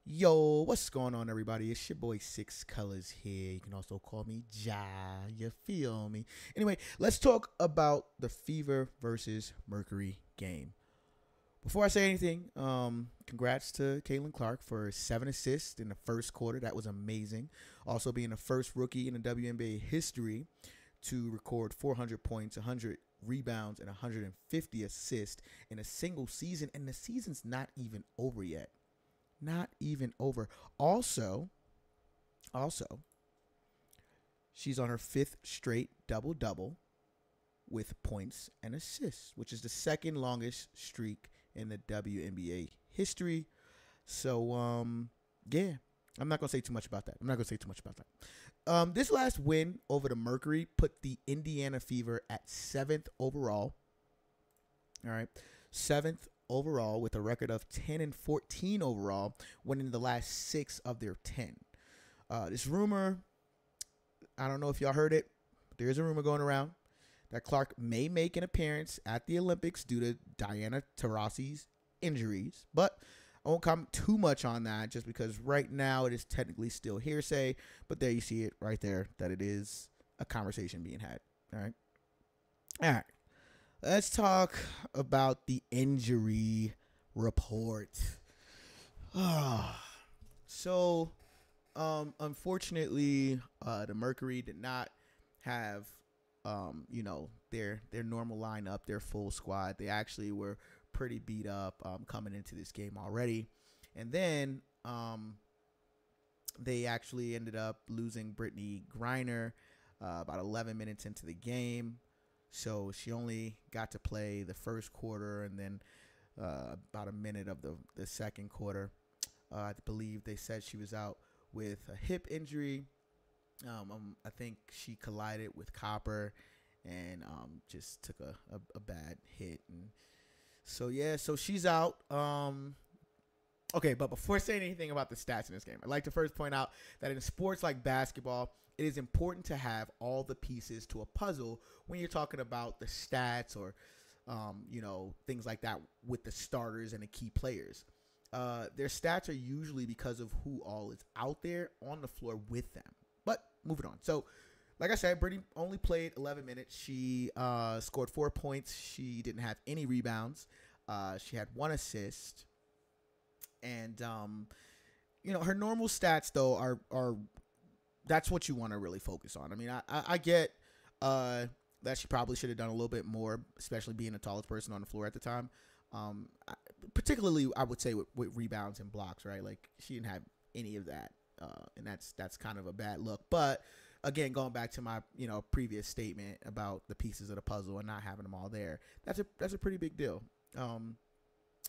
Yo, what's going on, everybody? It's your boy Six Colors here. You can also call me Ja. You feel me? Anyway, let's talk about the Fever versus Mercury game. Before I say anything, congrats to Caitlin Clark for 7 assists in the first quarter. That was amazing. Also, being the first rookie in the WNBA history to record 400 points, 100 rebounds, and 150 assists in a single season. And the season's not even over yet. Not even over. Also, she's on her fifth straight double-double with points and assists, which is the second longest streak in the WNBA history. So, yeah, I'm not going to say too much about that. This last win over the Mercury put the Indiana Fever at 7th overall. All right. 7th overall with a record of 10-14 overall, winning the last 6 of their 10. This rumor, I don't know if y'all heard it, but there's a rumor going around that Clark may make an appearance at the Olympics due to Diana Taurasi's injuries. But I won't comment too much on that just because right now it is technically still hearsay. But there you see it right there, that it is a conversation being had. All right. Let's talk about the injury report. So, unfortunately, the Mercury did not have, their normal lineup, their full squad. They actually were pretty beat up coming into this game already. And then they actually ended up losing Brittany Griner about 11 minutes into the game. So she only got to play the first quarter and then about a minute of the second quarter. I believe they said she was out with a hip injury. I think she collided with copper and just took a bad hit. And so she's out. Okay, but before saying anything about the stats in this game, I'd like to first point out that in sports like basketball, it is important to have all the pieces to a puzzle when you're talking about the stats or, things like that with the starters and the key players. Their stats are usually because of who all is out there on the floor with them. But moving on. So, like I said, Brittany only played 11 minutes. She scored 4 points. She didn't have any rebounds. She had 1 assist. And, her normal stats, though, are that's what you want to really focus on. I mean, I get that she probably should have done a little bit more, especially being the tallest person on the floor at the time. Particularly, I would say with rebounds and blocks, right? Like, she didn't have any of that, and that's kind of a bad look. But again, going back to my previous statement about the pieces of the puzzle and not having them all there, that's a pretty big deal.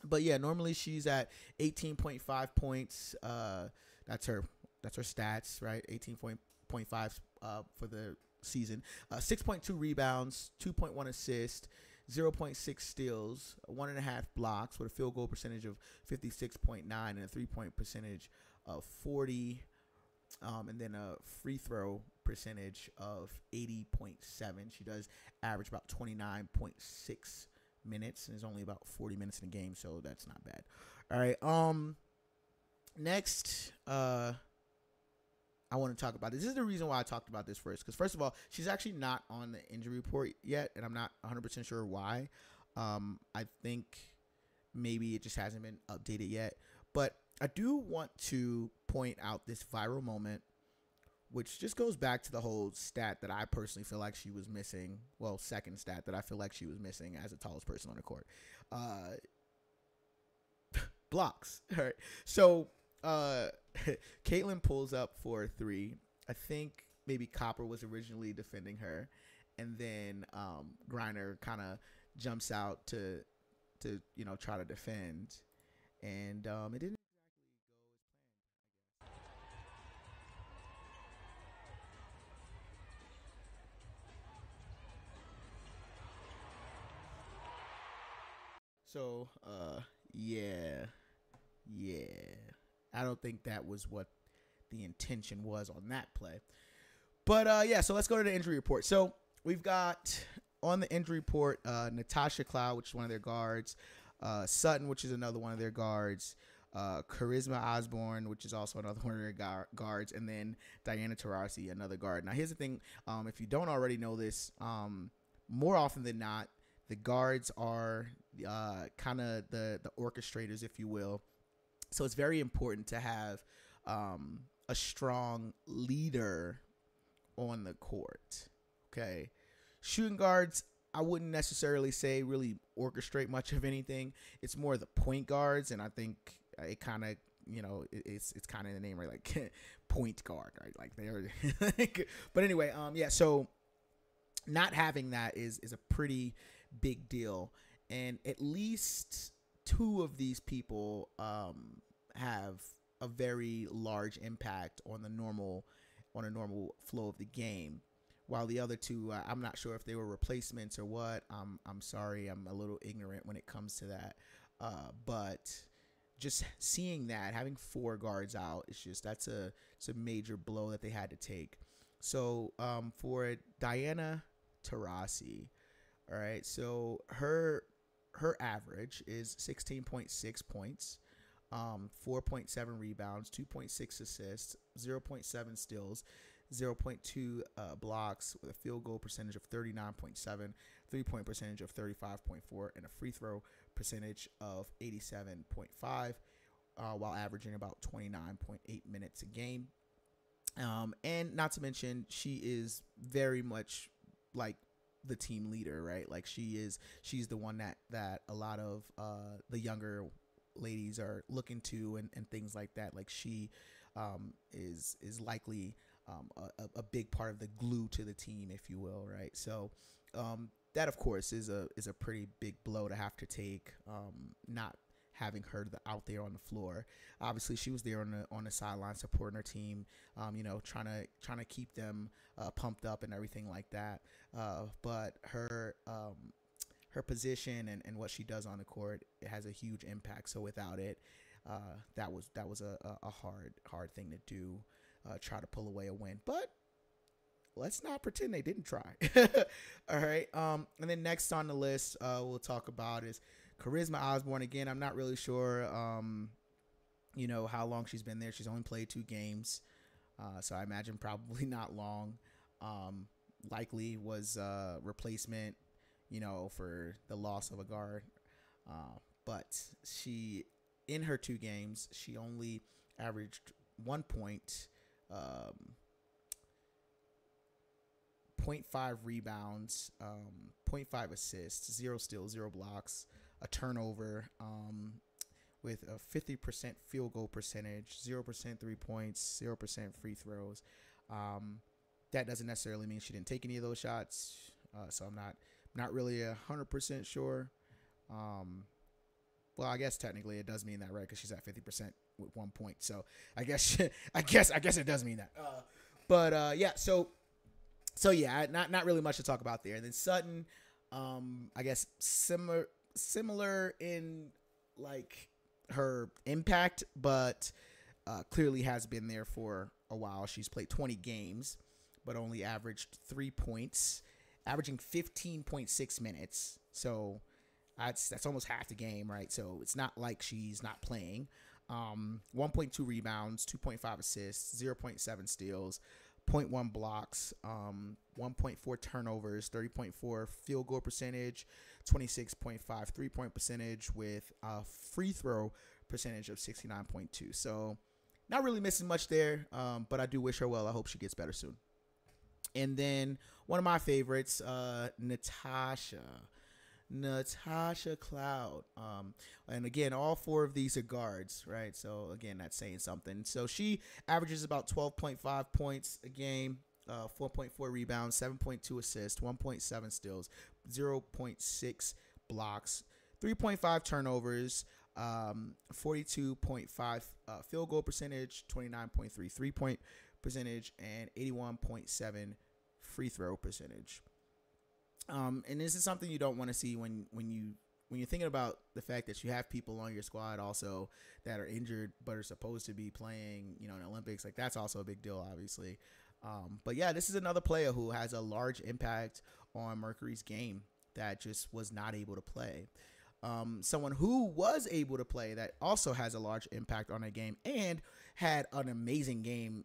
But yeah, normally she's at 18.5 points. That's her stats, right? 18.5 for the season. 6.2 rebounds, 2.1 assists, 0.6 steals, 1.5 blocks with a field goal percentage of 56.9 and a 3-point percentage of 40. And then a free throw percentage of 80.7. She does average about 29.6 minutes, and it's only about 40 minutes in the game, so that's not bad. All right. Next, I want to talk about this. This is the reason why I talked about this first, because first of all, she's actually not on the injury report yet, and I'm not 100% sure why. I think maybe it just hasn't been updated yet, but I do want to point out this viral moment, which just goes back to the whole stat that I personally feel like she was missing. Well, second stat that I feel like she was missing as the tallest person on the court. Blocks. All right. So, Caitlin pulls up for a 3. I think maybe Copper was originally defending her. And then Griner kind of jumps out to try to defend. And it didn't. So, yeah. I don't think that was what the intention was on that play. But, yeah, so let's go to the injury report. So, we've got on the injury report Natasha Cloud, which is one of their guards, Sutton, which is another one of their guards, Charisma Osborne, which is also another one of their guards, and then Diana Taurasi, another guard. Now, here's the thing. If you don't already know this, more often than not, the guards are kind of the orchestrators, if you will. So it's very important to have a strong leader on the court. Okay. Shooting guards, I wouldn't necessarily say really orchestrate much of anything. It's more the point guards, and I think it kind of, it's kind of the name, right? Like point guard, right? Like they're but anyway, yeah, so not having that is a pretty big deal, and at least two of these people have a very large impact on a normal flow of the game, while the other two, I'm not sure if they were replacements or what. I'm sorry, I'm a little ignorant when it comes to that, but just seeing that, having four guards out, it's a major blow that they had to take. So for Diana Taurasi, all right, so her average is 16.6 points, 4.7 rebounds, 2.6 assists, 0.7 steals, 0.2 blocks, with a field goal percentage of 39.7, 3-point percentage of 35.4, and a free throw percentage of 87.5, while averaging about 29.8 minutes a game. And not to mention, she is very much like the team leader, right? Like she's the one that a lot of the younger ladies are looking to and things like that. Like she is likely a big part of the glue to the team, if you will, right? So that, of course, is a pretty big blow to have to take, not having her out there on the floor. Obviously, she was there on the sideline supporting her team, trying to keep them pumped up and everything like that. But her position and what she does on the court, it has a huge impact. So without it, that was a hard thing to do. Try to pull away a win, but let's not pretend they didn't try. All right. And then next on the list, we'll talk about is Charisma Osborne. Again, I'm not really sure, how long she's been there. She's only played 2 games. So I imagine probably not long. Likely was a replacement, for the loss of a guard. But she, in her 2 games, she only averaged 1 point, 0.5 rebounds, 0.5 assists, 0 steals, 0 blocks, a turnover, with a 50% field goal percentage, 0% 3 points, 0% free throws. That doesn't necessarily mean she didn't take any of those shots. So I'm not really 100% sure. Well, I guess technically it does mean that, right? Because she's at 50% with 1 point. So I guess it does mean that. But yeah. So yeah, not really much to talk about there. And then Sutton, I guess similar in like her impact, but clearly has been there for a while. She's played 20 games, but only averaged 3 points, averaging 15.6 minutes. So that's almost half the game, right? So it's not like she's not playing. 1.2 rebounds, 2.5 assists, 0.7 steals, 0.1 blocks, 1.4 turnovers, 30.4 field goal percentage, 26.5 3-point percentage, with a free throw percentage of 69.2. So not really missing much there, but I do wish her well. I hope she gets better soon. And then one of my favorites, Natasha Cloud. And again, all 4 of these are guards, right? So again, that's saying something. So she averages about 12.5 points a game, 4.4 rebounds, 7.2 assists, 1.7 steals, 0.6 blocks, 3.5 turnovers, 42.5 field goal percentage, 29.3 3-point percentage, and 81.7 free throw percentage. And this is something you don't want to see when you're thinking about the fact that you have people on your squad also that are injured but are supposed to be playing, in the Olympics. Like, that's also a big deal, obviously. But yeah, this is another player who has a large impact on Mercury's game that just was not able to play. someone who was able to play that also has a large impact on a game and had an amazing game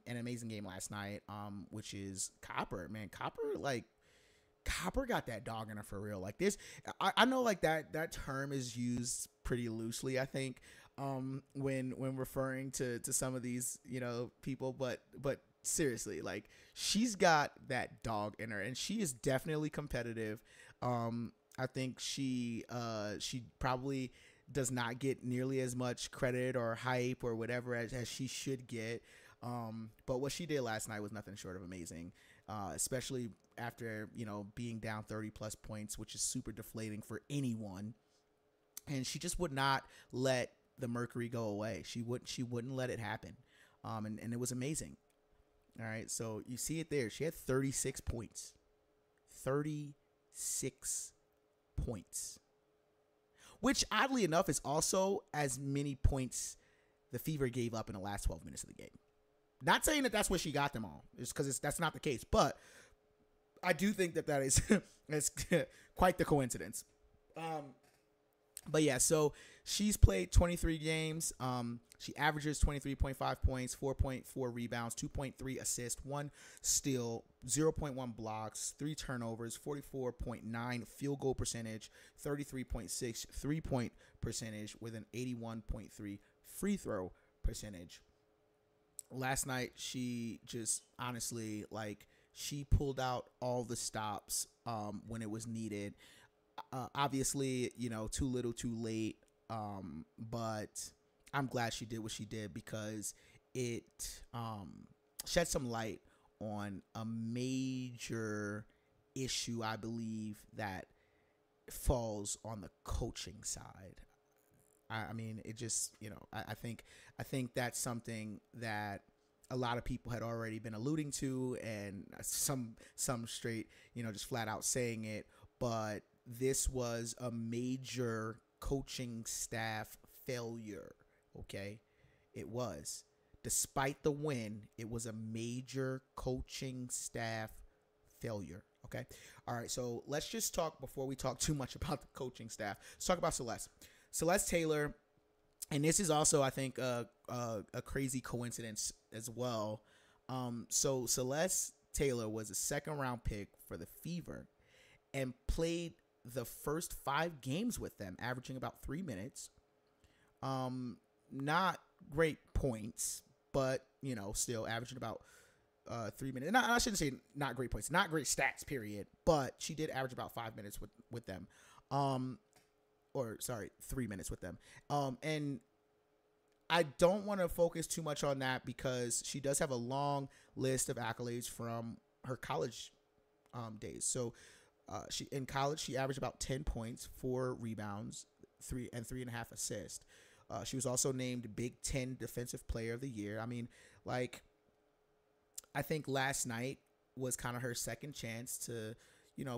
last night, which is Copper. Man, Copper got that dog in her for real. Like this, I know like that term is used pretty loosely, I think, when referring to some of these, people, but seriously, like she's got that dog in her and she is definitely competitive. I think she probably does not get nearly as much credit or hype or whatever as she should get. But what she did last night was nothing short of amazing, especially after, being down 30 plus points, which is super deflating for anyone. And she just would not let the Mercury go away. She wouldn't let it happen. And it was amazing. All right. So you see it there. She had 36 points. 36 points, which oddly enough is also as many points the Fever gave up in the last 12 minutes of the game. Not saying that that's where she got them all, just because that's not the case, but I do think that is it's quite the coincidence. But yeah, so she's played 23 games. She averages 23.5 points, 4.4 rebounds, 2.3 assists, 1 steal, 0.1 blocks, 3 turnovers, 44.9 field goal percentage, 33.6 3-point percentage with an 81.3 free throw percentage. Last night, she just honestly, like, she pulled out all the stops when it was needed. Obviously, too little, too late. But I'm glad she did what she did because it shed some light on a major issue, I believe, that falls on the coaching side. I mean, it just, I think that's something that a lot of people had already been alluding to, and some straight, just flat out saying it. But this was a major coaching staff failure. Okay, it was. Despite the win, it was a major coaching staff failure. Okay, all right. So let's just talk before we talk too much about the coaching staff. Let's talk about Celeste Taylor, and this is also, I think, a crazy coincidence as well. So Celeste Taylor was a second-round pick for the Fever and played the first 5 games with them, averaging about 3 minutes. Not great points, but, still averaging about 3 minutes. And I shouldn't say not great points, not great stats, period. But she did average about 5 minutes with them. 3 minutes with them. And I don't want to focus too much on that because she does have a long list of accolades from her college days. So in college, she averaged about 10 points, 4 rebounds, 3.5 assists. She was also named Big Ten Defensive Player of the Year. I mean, like, I think last night was kind of her second chance to,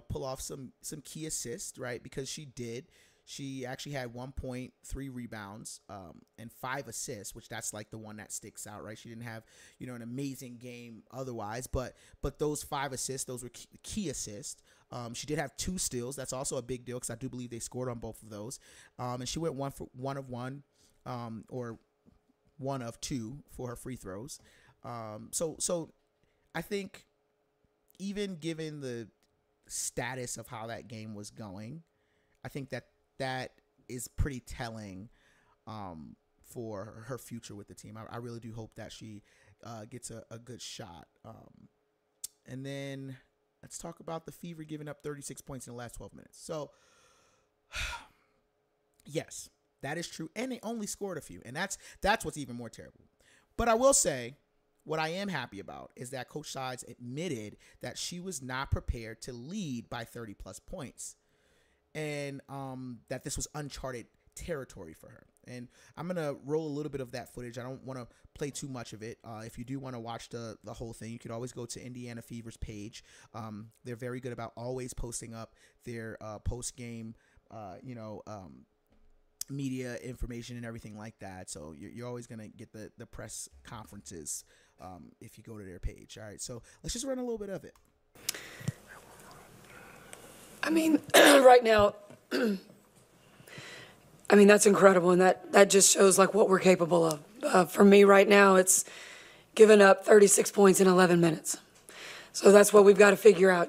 pull off some key assists, right? Because she did. She actually had 1.3 rebounds and 5 assists, which that's like the one that sticks out, right? She didn't have, an amazing game otherwise, but those 5 assists, those were key assists. She did have 2 steals. That's also a big deal because I do believe they scored on both of those. And she went 1 of 1, or 1 of 2 for her free throws. So I think even given the status of how that game was going, I think that is pretty telling for her future with the team. I really do hope that she gets a good shot. And then let's talk about the Fever giving up 36 points in the last 12 minutes. So, yes, that is true. And they only scored a few. And that's what's even more terrible. But I will say, what I am happy about is that Coach Sides admitted that she was not prepared to lead by 30-plus points. And that this was uncharted territory for her. And I'm going to roll a little bit of that footage. I don't want to play too much of it. If you do want to watch the whole thing, you could always go to Indiana Fever's page. They're very good about always posting up their post-game, media information and everything like that. So you're always going to get the press conferences if you go to their page. All right, so let's just run a little bit of it. I mean, right now, I mean, that's incredible, and that just shows like what we're capable of. For me right now, it's giving up 36 points in 11 minutes. So that's what we've got to figure out.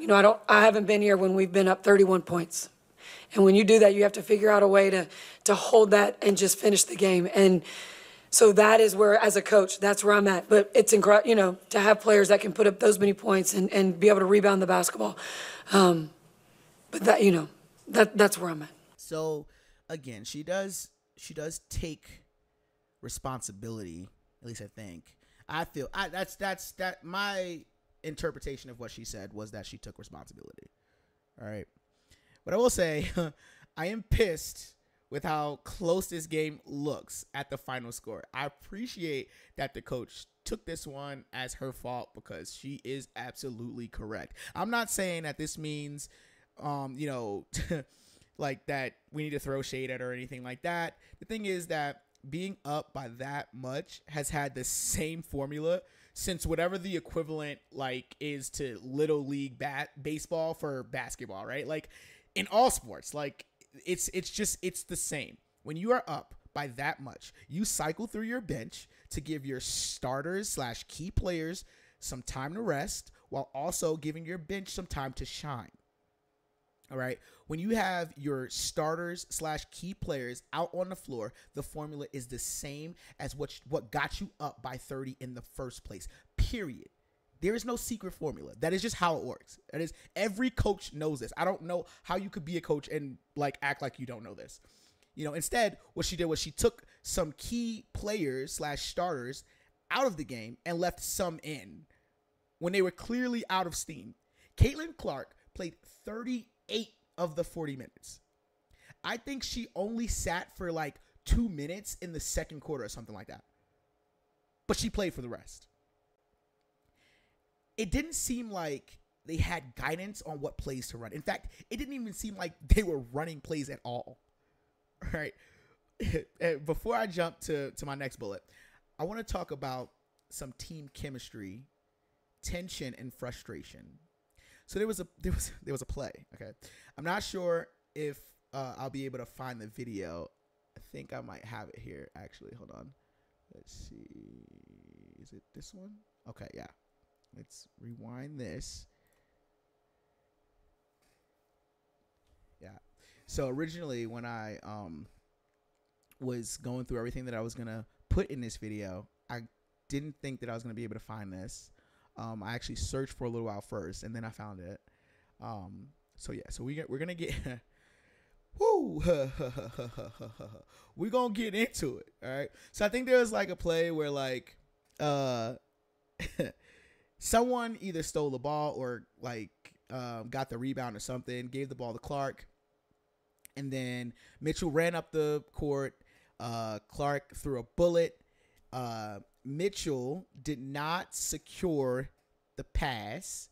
I haven't been here when we've been up 31 points. And when you do that, you have to figure out a way to hold that and just finish the game. And so that is where, as a coach, that's where I'm at. But it's incredible, to have players that can put up those many points and be able to rebound the basketball. But that's where I'm at. So again, she does take responsibility. At least I think. I feel that's my interpretation of what she said was that she took responsibility. All right. But I will say, I am pissed with how close this game looks at the final score. I appreciate that the coach took this one as her fault because she is absolutely correct. I'm not saying that this means, like that we need to throw shade at her or anything like that. The thing is that being up by that much has had the same formula since whatever the equivalent like is to little league baseball for basketball, right? Like in all sports, like it's the same. When you are up by that much, you cycle through your bench to give your starters / key players some time to rest while also giving your bench some time to shine. All right. When you have your starters / key players out on the floor, the formula is the same as what got you up by 30 in the first place. Period. There is no secret formula. That is just how it works. That is, every coach knows this. I don't know how you could be a coach and like act like you don't know this. Instead, what she did was she took some key players / starters out of the game and left some in when they were clearly out of steam. Caitlin Clark played 38 of the 40 minutes. I think she only sat for like 2 minutes in the second quarter or something like that. But she played for the rest. It didn't seem like they had guidance on what plays to run. In fact, it didn't even seem like they were running plays at all. All right. Before I jump to my next bullet, I want to talk about some team chemistry, tension, and frustration. So there was a play. Okay, I'm not sure if I'll be able to find the video. I think I might have it here. Actually, hold on. Let's see. Is it this one? Okay, yeah. Let's rewind this. Yeah. So originally, when I was going through everything that I was gonna put in this video, I didn't think that I was gonna be able to find this. I actually searched for a little while first, and then I found it. So yeah, so we're gonna get, whoo, we're gonna get into it. All right. So I think there was like a play where like, someone either stole the ball or like got the rebound or something, gave the ball to Clark, and then Mitchell ran up the court. Clark threw a bullet. Mitchell did not secure the pass.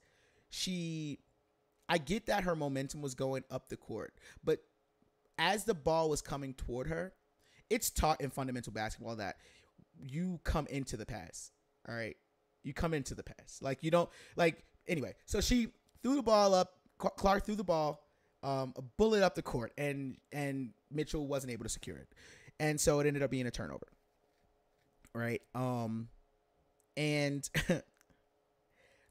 I get that her momentum was going up the court, but as the ball was coming toward her, it's taught in fundamental basketball that you come into the pass. All right. You come into the pass. Like you don't anyway. So she threw the ball up. Clark threw the ball, a bullet up the court, and Mitchell wasn't able to secure it. And so it ended up being a turnover. Right. And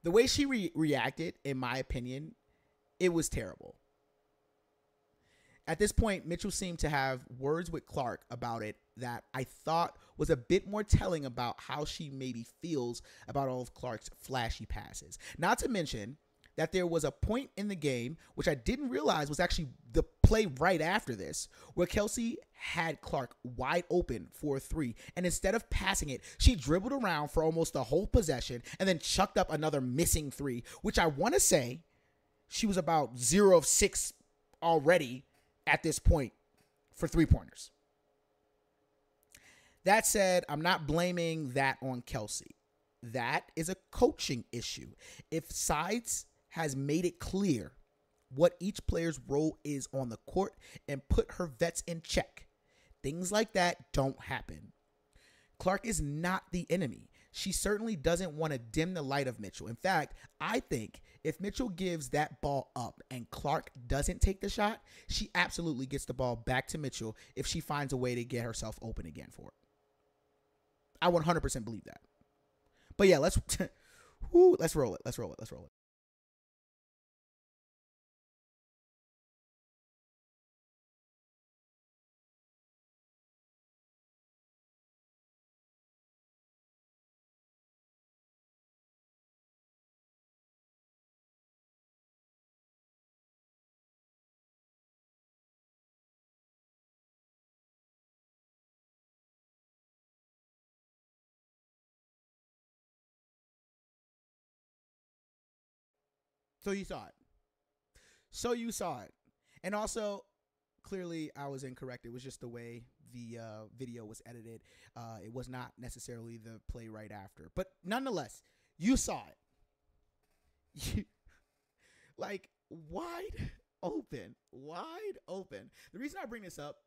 the way she reacted, in my opinion, it was terrible. At this point, Mitchell seemed to have words with Clark about it that I thought was a bit more telling about how she maybe feels about all of Clark's flashy passes. Not to mention that there was a point in the game, which I didn't realize was actually the play right after this, where Kelsey had Clark wide open for a 3. And instead of passing it, she dribbled around for almost the whole possession and then chucked up another missing 3, which I want to say she was about 0 of 6 already at this point for 3-pointers. That said, I'm not blaming that on Kelsey. That is a coaching issue. If Sides has made it clear what each player's role is on the court and put her vets in check, things like that don't happen. Clark is not the enemy. she certainly doesn't want to dim the light of Mitchell. In fact, I think if Mitchell gives that ball up and Clark doesn't take the shot, she absolutely gets the ball back to Mitchell if she finds a way to get herself open again for it. I 100% believe that. But yeah, let's roll it. Let's roll it. Let's roll it. So you saw it. So you saw it. And also, clearly, I was incorrect. It was just the way the video was edited. It was not necessarily the play right after. But nonetheless, you saw it. Like, wide open. Wide open. The reason I bring this up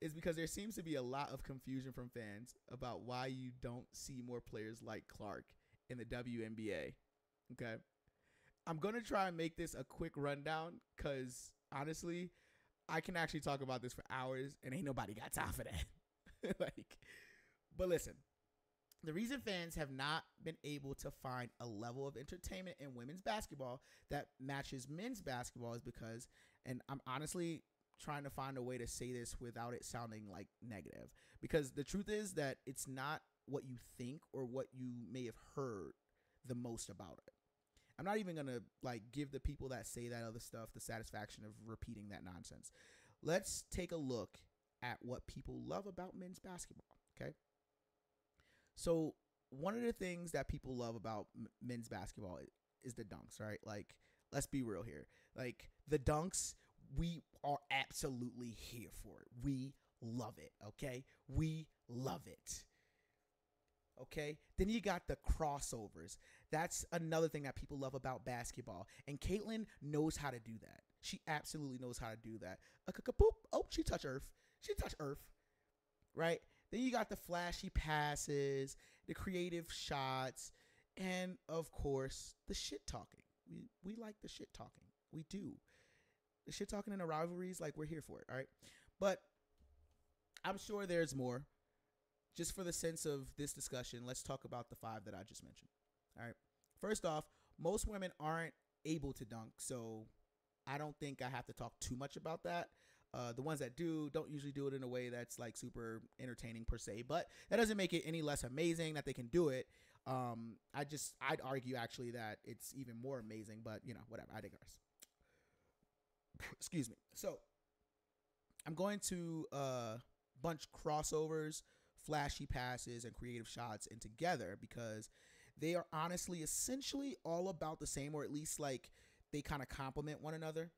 is because there seems to be a lot of confusion from fans about why you don't see more players like Clark in the WNBA. Okay? I'm going to try and make this a quick rundown because, honestly, I can actually talk about this for hours and ain't nobody got time for that. But listen, the reason fans have not been able to find a level of entertainment in women's basketball that matches men's basketball is because, and I'm honestly trying to find a way to say this without it sounding like negative, because the truth is that it's not what you think or what you may have heard the most about it. I'm not even going to give the people that say that other stuff the satisfaction of repeating that nonsense. Let's take a look at what people love about men's basketball, okay? So one of the things that people love about men's basketball is the dunks, right? Let's be real here. The dunks, we are absolutely here for it. We love it, okay? We love it. Okay, then you got the crossovers. That's another thing that people love about basketball. And Caitlin knows how to do that. She absolutely knows how to do that. Oh, she touched earth. Right? Then you got the flashy passes, the creative shots, and of course, the shit talking. We like the shit talking. We do. The shit talking in the rivalries, we're here for it, all right? But I'm sure there's more. Just for the sense of this discussion, let's talk about the 5 that I just mentioned. All right. First off, most women aren't able to dunk, so I don't think I have to talk too much about that. The ones that do don't usually do it in a way that's super entertaining per se, but that doesn't make it any less amazing that they can do it. I'd argue actually that it's even more amazing, but whatever. I digress. Excuse me. So I'm going to bunch crossovers, flashy passes, and creative shots in together because they are honestly essentially all about the same, or at least they kind of complement one another.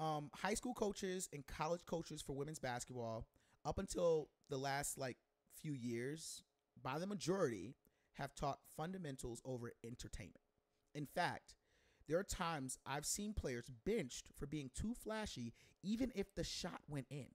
High school coaches and college coaches for women's basketball up until the last few years, by the majority, have taught fundamentals over entertainment. In fact, there are times I've seen players benched for being too flashy even if the shot went in.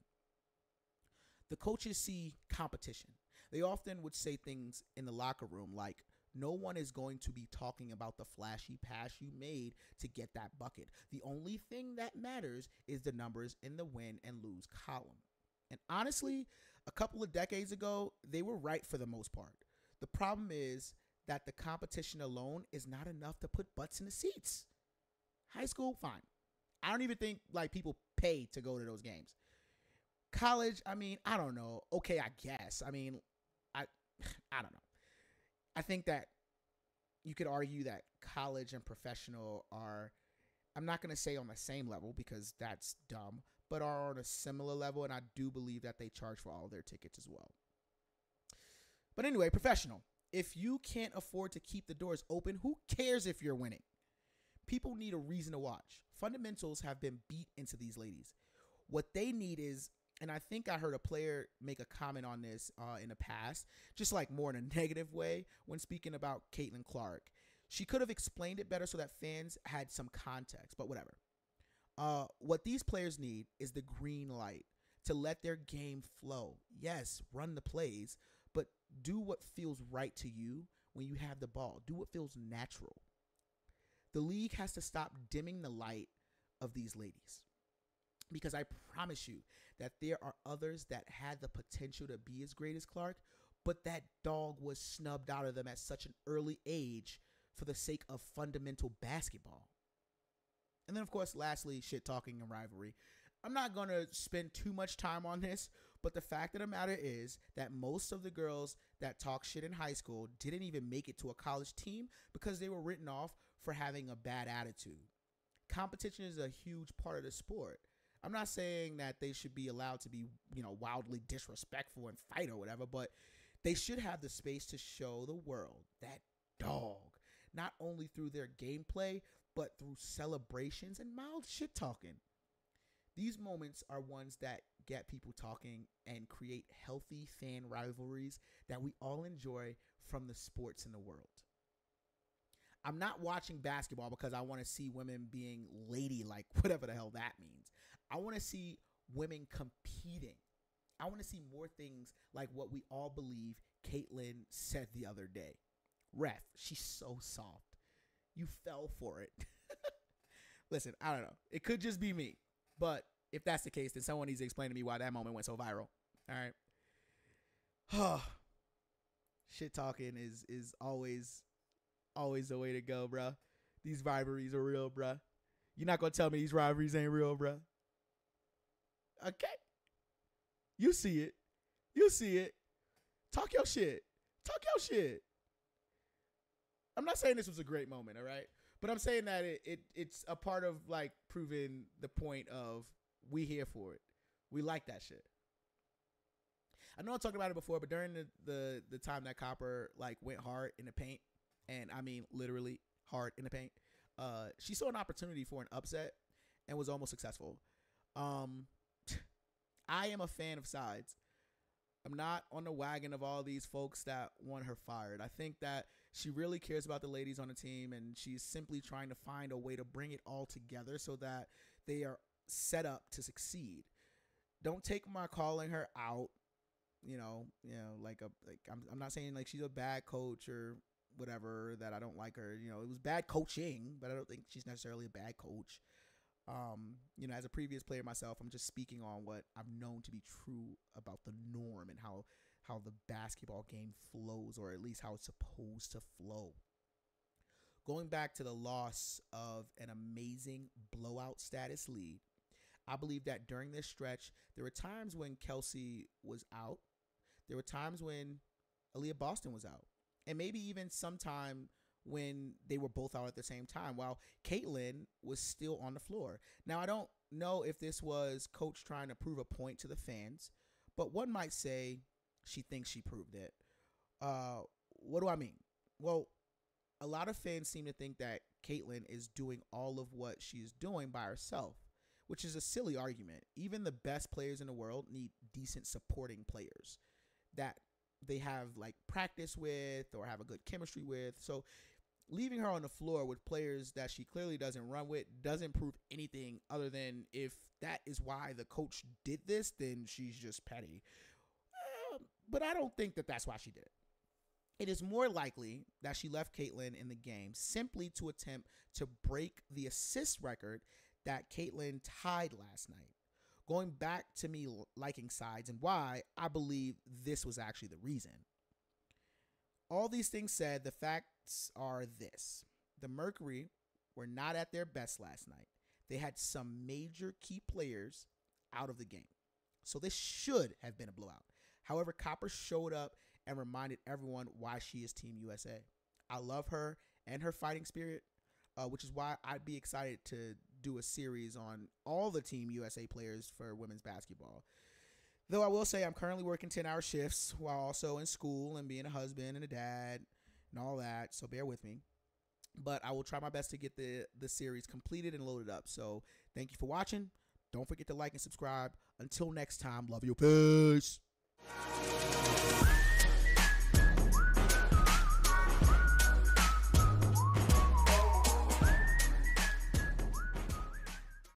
The coaches see competition. They often would say things in the locker room like, no one is going to be talking about the flashy pass you made to get that bucket. The only thing that matters is the numbers in the win and lose column. And honestly, a couple of decades ago, they were right for the most part. The problem is that the competition alone is not enough to put butts in the seats. High school, fine. I don't even think people pay to go to those games. College, I don't know. Okay, I guess. I don't know. I think that you could argue that college and professional are, I'm not going to say on the same level because that's dumb, but are on a similar level, and I do believe that they charge for all their tickets as well. But anyway, professional. If you can't afford to keep the doors open, who cares if you're winning? People need a reason to watch. Fundamentals have been beat into these ladies. What they need is, and I think I heard a player make a comment on this in the past, just more in a negative way when speaking about Caitlin Clark. She could have explained it better so that fans had some context, but whatever. What these players need is the green light to let their game flow. Yes, run the plays, but do what feels right to you when you have the ball. Do what feels natural. The league has to stop dimming the light of these ladies, because I promise you that there are others that had the potential to be as great as Clark, but that dog was snubbed out of them at such an early age for the sake of fundamental basketball. And then, of course, lastly, shit talking and rivalry. I'm not going to spend too much time on this, but the fact of the matter is that most of the girls that talk shit in high school didn't even make it to a college team because they were written off for having a bad attitude. Competition is a huge part of the sport. I'm not saying that they should be allowed to be, wildly disrespectful and fight or whatever, but they should have the space to show the world that dog, not only through their gameplay, but through celebrations and mild shit talking. These moments are ones that get people talking and create healthy fan rivalries that we all enjoy from the sports in the world. I'm not watching basketball because I want to see women being ladylike, whatever the hell that means. I want to see women competing. I want to see more things like what we all believe Caitlyn said the other day. Ref, she's so soft. You fell for it. Listen, I don't know. It could just be me. But if that's the case, then someone needs to explain to me why that moment went so viral. All right. Shit talking is always the way to go, bruh. These rivalries are real, bruh. You're not going to tell me these rivalries ain't real, bruh. Okay. You see it. You see it. Talk your shit. Talk your shit. I'm not saying this was a great moment, all right? But I'm saying that it's a part of, like, proving the point of we here for it. We like that shit. I know I talked about it before, but during the time that Copper, like, went hard in the paint, and I mean literally hard in the paint, she saw an opportunity for an upset and was almost successful. I am a fan of sides. I'm not on the wagon of all these folks that want her fired. I think that she really cares about the ladies on the team, and she's simply trying to find a way to bring it all together so that they are set up to succeed. Don't take my calling her out, I'm not saying like she's a bad coach or whatever, that I don't like her. It was bad coaching, but I don't think she's necessarily a bad coach. As a previous player myself, I'm just speaking on what I've known to be true about the norm and how the basketball game flows, or at least how it's supposed to flow. Going back to the loss of an amazing blowout status lead, I believe that during this stretch, there were times when Kelsey was out. There were times when Aaliyah Boston was out. And maybe even sometime when they were both out at the same time, while Caitlyn was still on the floor. Now, I don't know if this was Coach trying to prove a point to the fans, but one might say she thinks she proved it. What do I mean? Well, a lot of fans seem to think that Caitlyn is doing all of what she's doing by herself, which is a silly argument. Even the best players in the world need decent supporting players that they have like practice with or have a good chemistry with. So leaving her on the floor with players that she clearly doesn't run with doesn't prove anything other than if that is why the coach did this, then she's just petty. But I don't think that that's why she did it. It is more likely that she left Caitlyn in the game simply to attempt to break the assist record that Caitlyn tied last night. Going back to me liking sides and why, I believe this was actually the reason. All these things said, the facts are this. The Mercury were not at their best last night. They had some major key players out of the game. So this should have been a blowout. However, Copper showed up and reminded everyone why she is Team USA. I love her and her fighting spirit, which is why I'd be excited to do a series on all the Team USA players for women's basketball. Though I will say I'm currently working 10-hour shifts while also in school and being a husband and a dad and all that, so bear with me. But I will try my best to get the series completed and loaded up. So thank you for watching. Don't forget to like and subscribe. Until next time, love you. Peace.